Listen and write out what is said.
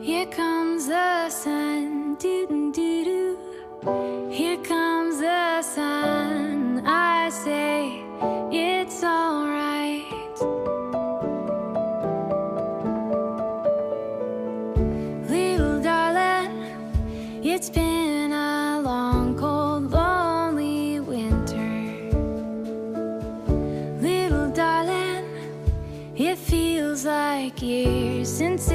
Here comes the sun, doo-doo-doo-doo. Here comes the sun. I say it's alright. Little darling, it's been a long, cold, lonely winter. Little darling, it feels like years since